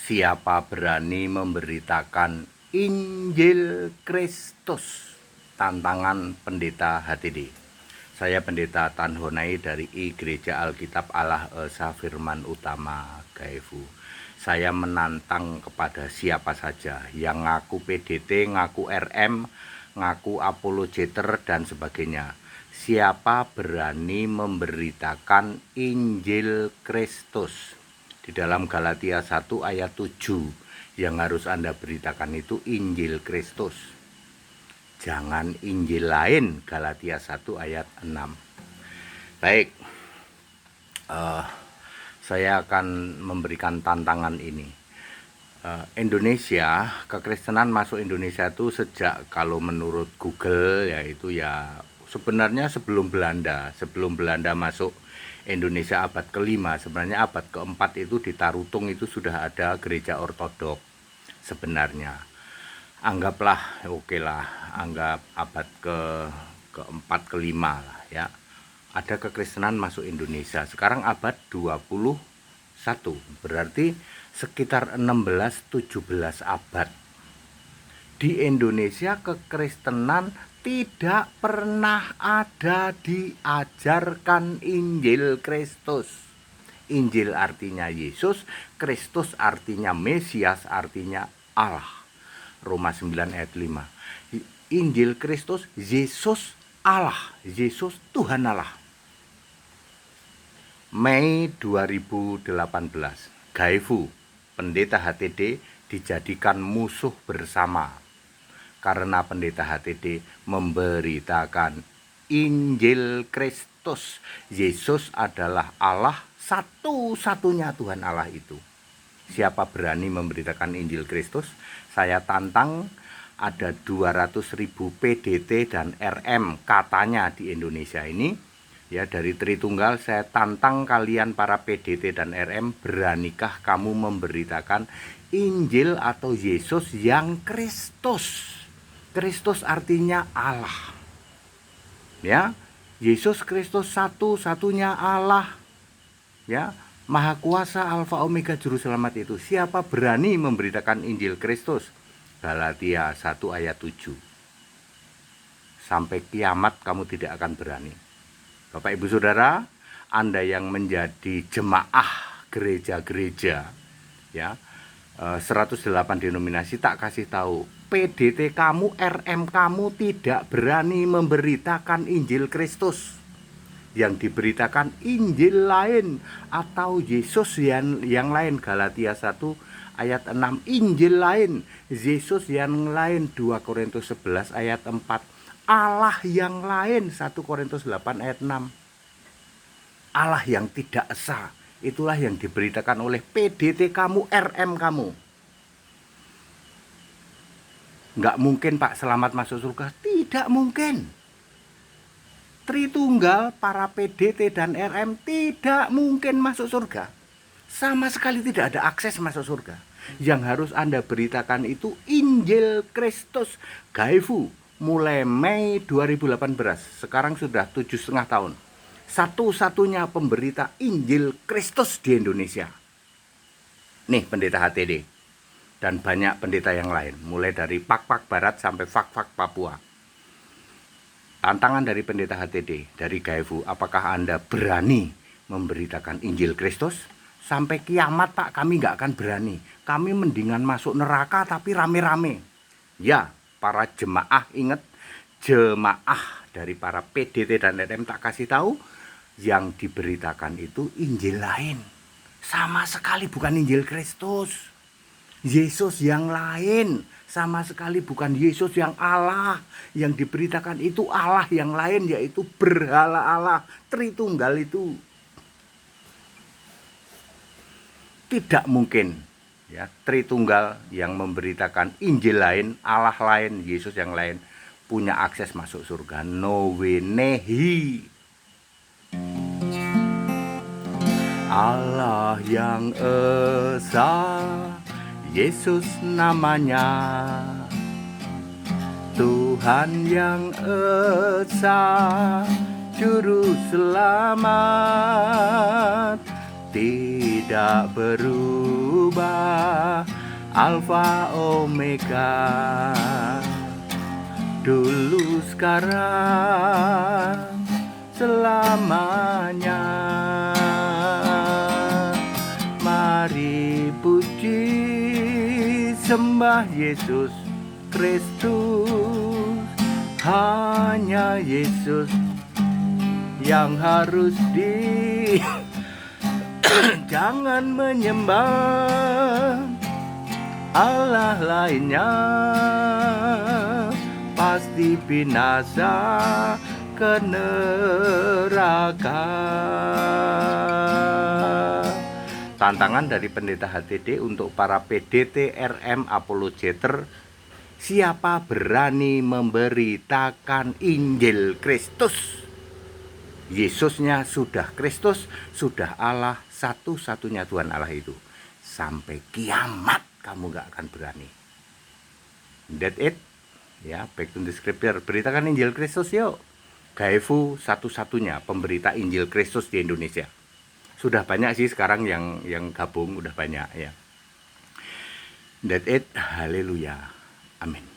Siapa berani memberitakan Injil Kristus? Tantangan Pendeta HTD. Saya Pendeta Tan Honai dari Gereja Alkitab Allah Esa Firman Utama Gaefu. Saya menantang kepada siapa saja yang ngaku PDT, ngaku RM, ngaku apologeter dan sebagainya. Siapa berani memberitakan Injil Kristus? Di dalam Galatia 1 ayat 7 yang harus Anda beritakan itu Injil Kristus. Jangan Injil lain. Galatia 1 ayat 6. Baik, saya akan memberikan tantangan ini. Indonesia, kekristenan masuk Indonesia itu sejak, kalau menurut Google, yaitu ya sebenarnya sebelum Belanda masuk Indonesia abad ke-5, sebenarnya abad ke-4 itu di Tarutung itu sudah ada gereja ortodok sebenarnya. Anggaplah, oke lah, anggap abad ke-4 ke-5 lah ya. Ada kekristenan masuk Indonesia. Sekarang abad 21. Berarti sekitar 16-17 abad. Di Indonesia kekristenan tidak pernah ada diajarkan Injil Kristus. Injil artinya Yesus, Kristus artinya Mesias, artinya Allah. Roma 9 ayat 5. Injil Kristus, Yesus Allah, Yesus Tuhan Allah. Mei 2018, Gaefu, Pendeta HTD dijadikan musuh bersama karena Pendeta HTD memberitakan Injil Kristus. Yesus adalah Allah, satu-satunya Tuhan Allah itu. Siapa berani memberitakan Injil Kristus? Saya tantang, ada 200.000 PDT dan RM katanya di Indonesia ini. Ya, dari Tritunggal saya tantang kalian para PDT dan RM, beranikah kamu memberitakan Injil atau Yesus yang Kristus? Kristus artinya Allah. Ya, Yesus Kristus satu-satunya Allah. Ya, Maha Kuasa, Alfa Omega Juru Selamat itu. Siapa berani memberitakan Injil Kristus? Galatia 1 ayat 7. Sampai kiamat kamu tidak akan berani. Bapak Ibu Saudara, Anda yang menjadi jemaah gereja-gereja, ya, 108 denominasi, tak kasih tahu, PDT kamu, RM kamu tidak berani memberitakan Injil Kristus. Yang diberitakan Injil lain atau Yesus yang lain. Galatia 1 ayat 6. Injil lain, Yesus yang lain. 2 Korintus 11 ayat 4. Allah yang lain. 1 Korintus 8 ayat 6. Allah yang tidak esa, itulah yang diberitakan oleh PDT kamu, RM kamu. Nggak mungkin Pak selamat masuk surga. Tidak mungkin. Tritunggal, para PDT dan RM tidak mungkin masuk surga. Sama sekali tidak ada akses masuk surga. Yang harus Anda beritakan itu Injil Kristus. Gaefu, mulai Mei 2018, sekarang sudah 7,5 tahun. Satu-satunya pemberita Injil Kristus di Indonesia. Nih Pendeta HTD. Dan banyak pendeta yang lain. Mulai dari Pak-Pak Barat sampai Fak-Fak Papua. Tantangan dari Pendeta HTD, dari Gaefu, apakah Anda berani memberitakan Injil Kristus? Sampai kiamat Pak, kami nggak akan berani. Kami mendingan masuk neraka tapi rame-rame. Ya, para jemaah ingat, jemaah dari para PDT dan RM tak kasih tahu, yang diberitakan itu Injil lain. Sama sekali bukan Injil Kristus. Yesus yang lain, sama sekali bukan Yesus yang Allah. Yang diberitakan itu Allah yang lain, yaitu berhala Allah, Tritunggal itu. Tidak mungkin ya, Tritunggal yang memberitakan Injil lain, Allah lain, Yesus yang lain punya akses masuk surga. No way, nehi. Allah yang esa, Yesus namanya, Tuhan yang esa, Juru Selamat, tidak berubah, Alfa Omega, dulu sekarang selamanya. Mari puji sembah Yesus Kristus, hanya Yesus yang harus jangan menyembah Allah lainnya, pasti binasa ke neraka. Tantangan dari Pendeta HTD untuk para PDT RM Apologeter: siapa berani memberitakan Injil Kristus? Yesusnya sudah Kristus, sudah Allah, satu-satunya Tuhan Allah itu. Sampai kiamat kamu gak akan berani. That's it. Ya, back to the scripture. Beritakan Injil Kristus yuk. Gaefu satu-satunya pemberita Injil Kristus di Indonesia. Sudah banyak sih sekarang yang gabung, udah banyak ya. That's it. Haleluya. Amin.